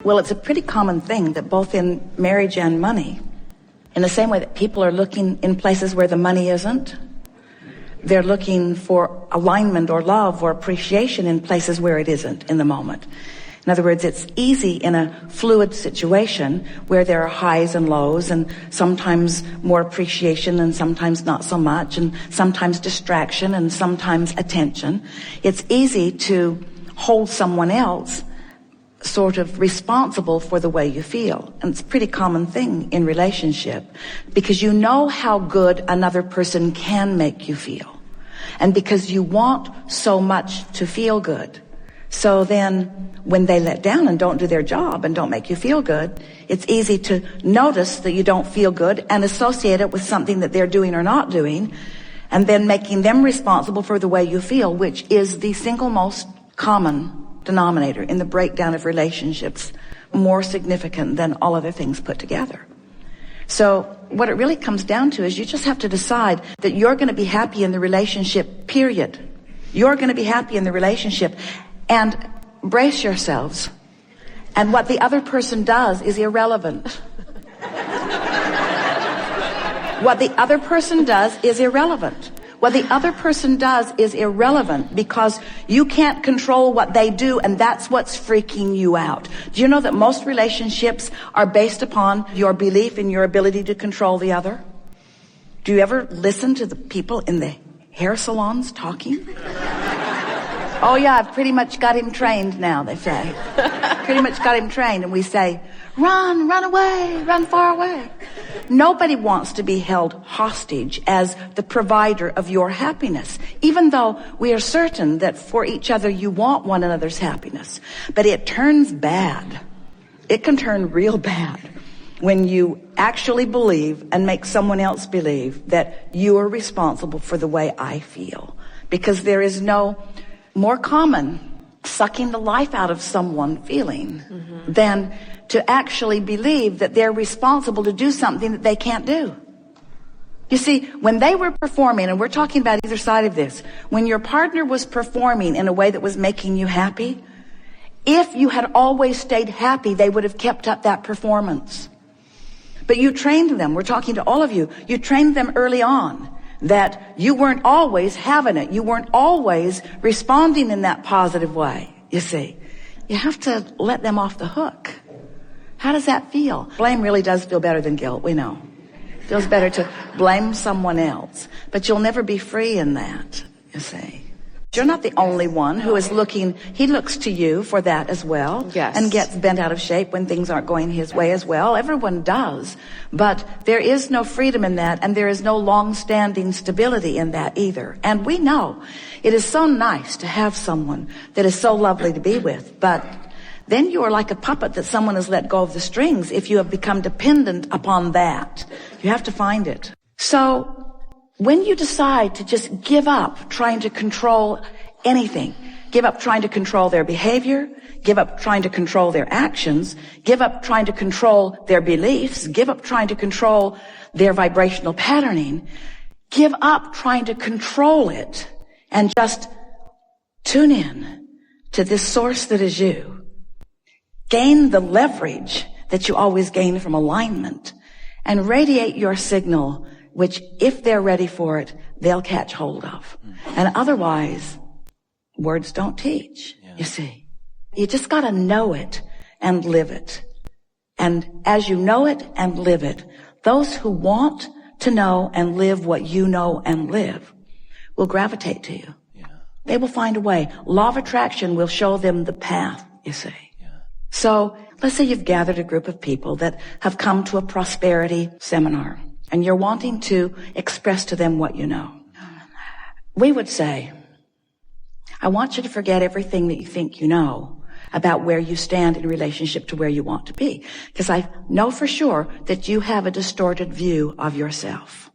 Well, it's a pretty common thing that both in marriage and money, in the same way that people are looking in places where the money isn't, they're looking for alignment or love or appreciation in places where it isn't in the moment. In other words, it's easy in a fluid situation where there are highs and lows and sometimes more appreciation and sometimes not so much and sometimes distraction and sometimes attention. It's easy to hold someone else sort of responsible for the way you feel. And it's a pretty common thing in relationship because you know how good another person can make you feel. And because you want so much to feel good. So then when they let down and don't do their job and don't make you feel good, it's easy to notice that you don't feel good and associate it with something that they're doing or not doing, and then making them responsible for the way you feel, which is the single most common denominator in the breakdown of relationships, more significant than all other things put together. So what it really comes down to is you just have to decide that you're going to be happy in the relationship, period. You're going to be happy in the relationship, and brace yourselves. And what the other person does is irrelevant. What the other person does is irrelevant. What the other person does is irrelevant because you can't control what they do, and that's what's freaking you out. Do you know that most relationships are based upon your belief in your ability to control the other? Do you ever listen to the people in the hair salons talking? Oh yeah, I've pretty much got him trained now, they say. Pretty much got him trained, and we say, run away, run far away. Nobody wants to be held hostage as the provider of your happiness, even though we are certain that for each other you want one another's happiness. But it turns bad. It can turn real bad when you actually believe and make someone else believe that you are responsible for the way I feel. Because there is no more common sucking the life out of someone feeling than to actually believe that they're responsible to do something that they can't do. You see, when they were performing, and we're talking about either side of this, when your partner was performing in a way that was making you happy, if you had always stayed happy, they would have kept up that performance. But you trained them, we're talking to all of you, you trained them early on that you weren't always having it. You weren't always responding in that positive way, you see. You have to let them off the hook. How does that feel? Blame really does feel better than guilt, we know. It feels better to blame someone else. But you'll never be free in that, you see. You're not the only one who is looking. He looks to you for that as well. Yes. And gets bent out of shape when things aren't going his way as well. Everyone does. But there is no freedom in that, and there is no long-standing stability in that either. And we know it is so nice to have someone that is so lovely to be with, but then you are like a puppet that someone has let go of the strings if you have become dependent upon that. You have to find it. So when you decide to just give up trying to control anything, give up trying to control their behavior, give up trying to control their actions, give up trying to control their beliefs, give up trying to control their vibrational patterning, give up trying to control it and just tune in to this source that is you. Gain the leverage that you always gain from alignment and radiate your signal, which if they're ready for it, they'll catch hold of. And otherwise, words don't teach, you see. You just gotta know it and live it. And as you know it and live it, those who want to know and live what you know and live will gravitate to you. Yeah. They will find a way. Law of attraction will show them the path, you see. So let's say you've gathered a group of people that have come to a prosperity seminar and you're wanting to express to them what you know. We would say, I want you to forget everything that you think you know about where you stand in relationship to where you want to be. Because I know for sure that you have a distorted view of yourself.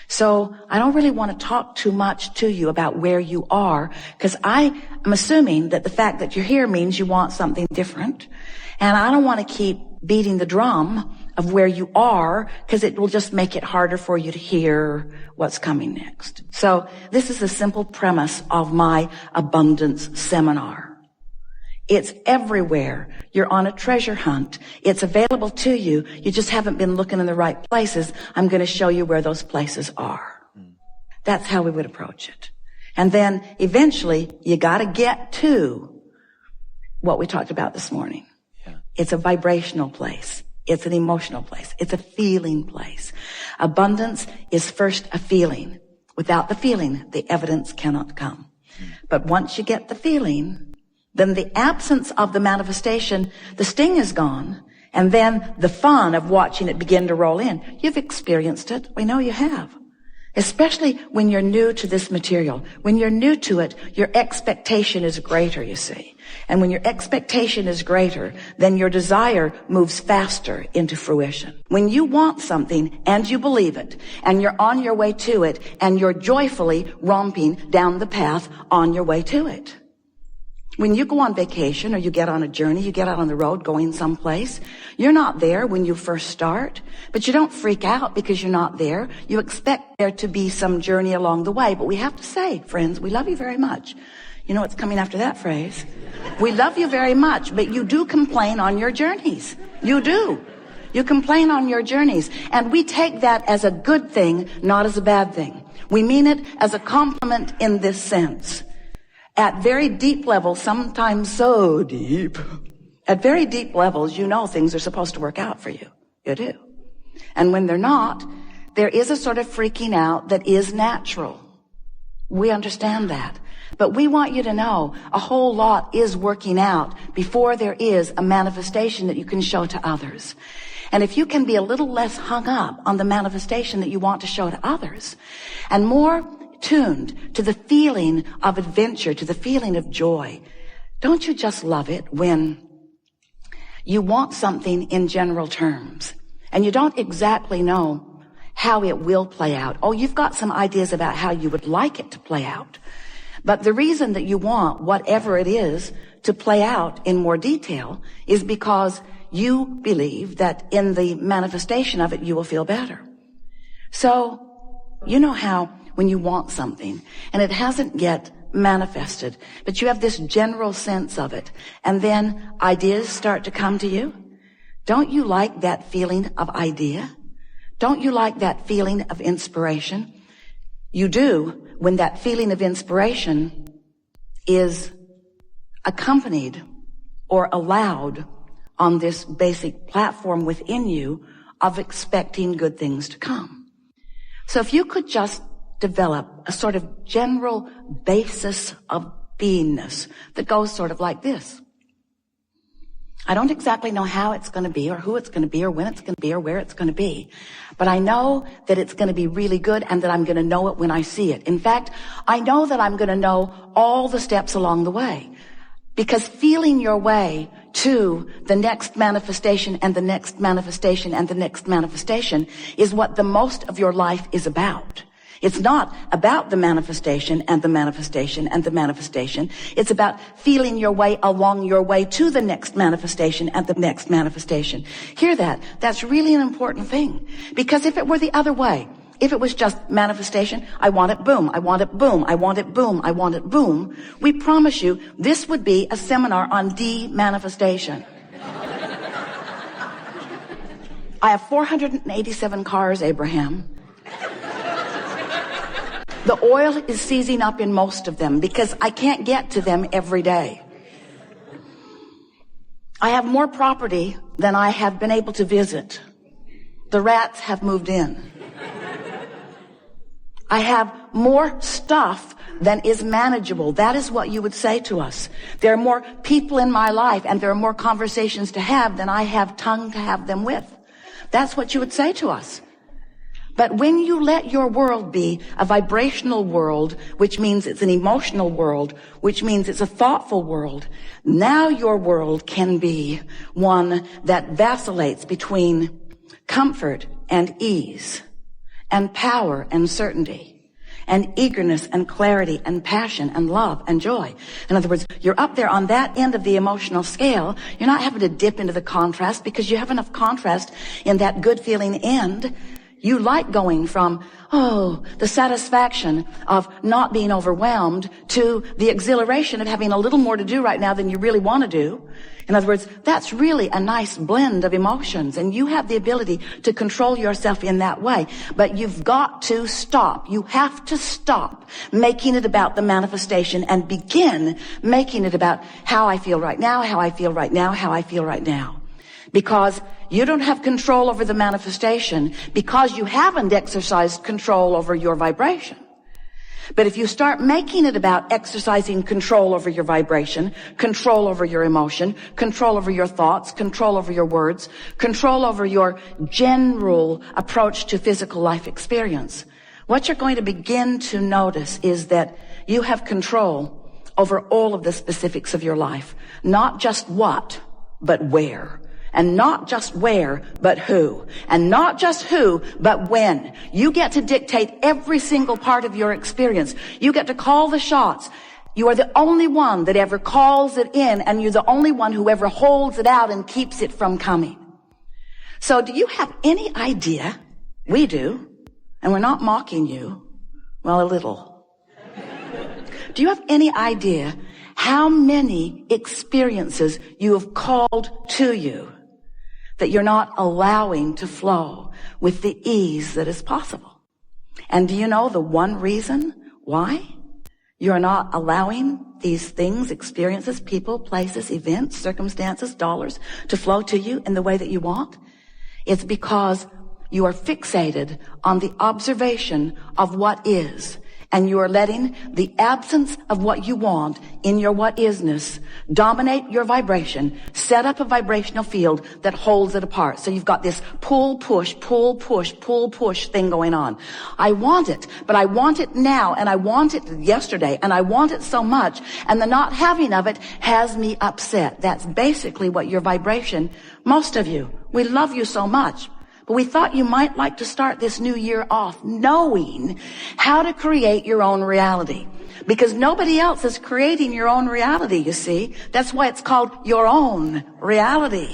So I don't really want to talk too much to you about where you are, because I am assuming that the fact that you're here means you want something different. And I don't want to keep beating the drum of where you are, because it will just make it harder for you to hear what's coming next. So this is the simple premise of my abundance seminar. It's everywhere. You're on a treasure hunt. It's available to you. You just haven't been looking in the right places. I'm going to show you where those places are. That's how we would approach it. And then eventually you got to get to what we talked about this morning. Yeah. It's a vibrational place. It's an emotional place. It's a feeling place. Abundance is first a feeling. Without the feeling, the evidence cannot come. But once you get the feeling, then the absence of the manifestation, the sting is gone, and then the fun of watching it begin to roll in. You've experienced it. We know you have. Especially when you're new to this material. When you're new to it, your expectation is greater, you see. And when your expectation is greater, then your desire moves faster into fruition. When you want something and you believe it, and you're on your way to it, and you're joyfully romping down the path on your way to it. When you go on vacation or you get on a journey, you get out on the road going someplace, you're not there when you first start, but you don't freak out because you're not there. You expect there to be some journey along the way. But we have to say, friends, we love you very much. You know what's coming after that phrase? We love you very much, but you do complain on your journeys. You do. You complain on your journeys. And we take that as a good thing, not as a bad thing. We mean it as a compliment in this sense. At very deep levels, sometimes so deep, at very deep levels, you know things are supposed to work out for you. You do. And when they're not, there is a sort of freaking out that is natural. We understand that. But we want you to know a whole lot is working out before there is a manifestation that you can show to others. And if you can be a little less hung up on the manifestation that you want to show to others, and more tuned to the feeling of adventure, to the feeling of joy. Don't you just love it when you want something in general terms and you don't exactly know how it will play out? Oh, you've got some ideas about how you would like it to play out. But the reason that you want whatever it is to play out in more detail is because you believe that in the manifestation of it, you will feel better. So, you know how when you want something and it hasn't yet manifested, but you have this general sense of it, and then ideas start to come to you. Don't you like that feeling of idea? Don't you like that feeling of inspiration? You do when that feeling of inspiration is accompanied or allowed on this basic platform within you of expecting good things to come. So if you could just develop a sort of general basis of beingness that goes sort of like this. I don't exactly know how it's going to be or who it's going to be or when it's going to be or where it's going to be, but I know that it's going to be really good and that I'm going to know it when I see it. In fact, I know that I'm going to know all the steps along the way, because feeling your way to the next manifestation and the next manifestation and the next manifestation is what the most of your life is about. It's not about the manifestation and the manifestation and the manifestation. It's about feeling your way along your way to the next manifestation and the next manifestation. Hear that. That's really an important thing. Because if it were the other way, if it was just manifestation, I want it, boom, I want it, boom, I want it, boom, I want it, boom, we promise you this would be a seminar on de-manifestation. I have 487 cars, Abraham. The oil is seizing up in most of them because I can't get to them every day. I have more property than I have been able to visit. The rats have moved in. I have more stuff than is manageable. That is what you would say to us. There are more people in my life and there are more conversations to have than I have tongue to have them with. That's what you would say to us. But when you let your world be a vibrational world, which means it's an emotional world, which means it's a thoughtful world, now your world can be one that vacillates between comfort and ease, and power and certainty, and eagerness and clarity and passion and love and joy. In other words, you're up there on that end of the emotional scale. You're not having to dip into the contrast because you have enough contrast in that good feeling end. You like going from, the satisfaction of not being overwhelmed to the exhilaration of having a little more to do right now than you really want to do. In other words, that's really a nice blend of emotions, and you have the ability to control yourself in that way. But you've got to stop. You have to stop making it about the manifestation and begin making it about how I feel right now, how I feel right now, how I feel right now. Because you don't have control over the manifestation because you haven't exercised control over your vibration. But if you start making it about exercising control over your vibration, control over your emotion, control over your thoughts, control over your words, control over your general approach to physical life experience, what you're going to begin to notice is that you have control over all of the specifics of your life. Not just what, but where. And not just where, but who. And not just who, but when. You get to dictate every single part of your experience. You get to call the shots. You are the only one that ever calls it in, and you're the only one who ever holds it out and keeps it from coming. So do you have any idea? We do. And we're not mocking you. Well, a little. Do you have any idea how many experiences you have called to you that you're not allowing to flow with the ease that is possible? And do you know the one reason why you're not allowing these things, experiences, people, places, events, circumstances, dollars to flow to you in the way that you want? It's because you are fixated on the observation of what is. And you are letting the absence of what you want in your what isness dominate your vibration, set up a vibrational field that holds it apart. So you've got this pull, push, pull, push, pull, push thing going on. I want it, but I want it now, and I want it yesterday, and I want it so much, and the not having of it has me upset. That's basically what your vibration, most of you, we love you so much. But we thought you might like to start this new year off knowing how to create your own reality. Because nobody else is creating your own reality, you see. That's why it's called your own reality.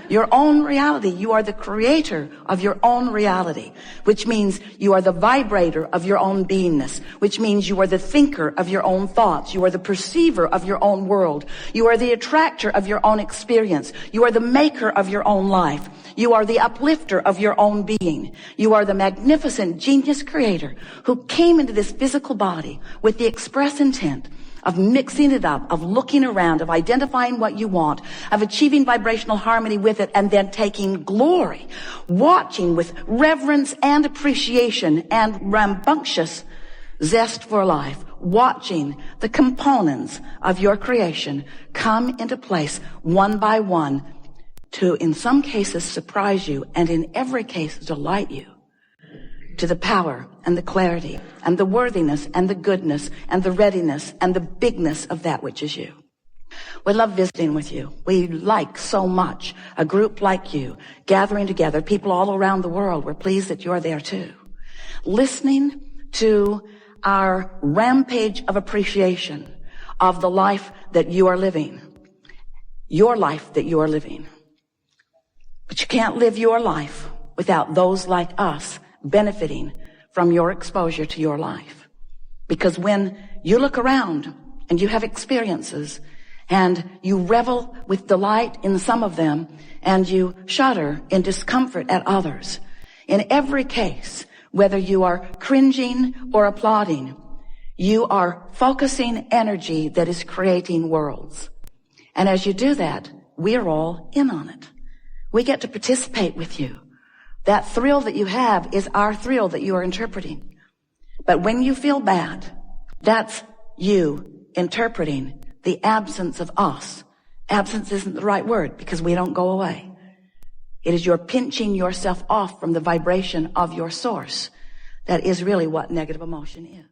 Your own reality. You are the creator of your own reality, which means you are the vibrator of your own beingness, which means you are the thinker of your own thoughts. You are the perceiver of your own world. You are the attractor of your own experience. You are the maker of your own life. You are the uplifter of your own being. You are the magnificent genius creator who came into this physical body with the express intent of mixing it up, of looking around, of identifying what you want, of achieving vibrational harmony with it, and then taking glory, watching with reverence and appreciation and rambunctious zest for life, watching the components of your creation come into place one by one to, in some cases, surprise you, and in every case, delight you to the power and the clarity and the worthiness and the goodness and the readiness and the bigness of that which is you. We love visiting with you. We like so much a group like you gathering together, people all around the world. We're pleased that you're there too. Listening to our rampage of appreciation of the life that you are living. Your life that you are living. But you can't live your life without those like us benefiting from your exposure to your life. Because when you look around and you have experiences and you revel with delight in some of them and you shudder in discomfort at others, in every case, whether you are cringing or applauding, you are focusing energy that is creating worlds. And as you do that, we're all in on it. We get to participate with you. That thrill that you have is our thrill that you are interpreting. But when you feel bad, that's you interpreting the absence of us. Absence isn't the right word because we don't go away. It is your pinching yourself off from the vibration of your source. That is really what negative emotion is.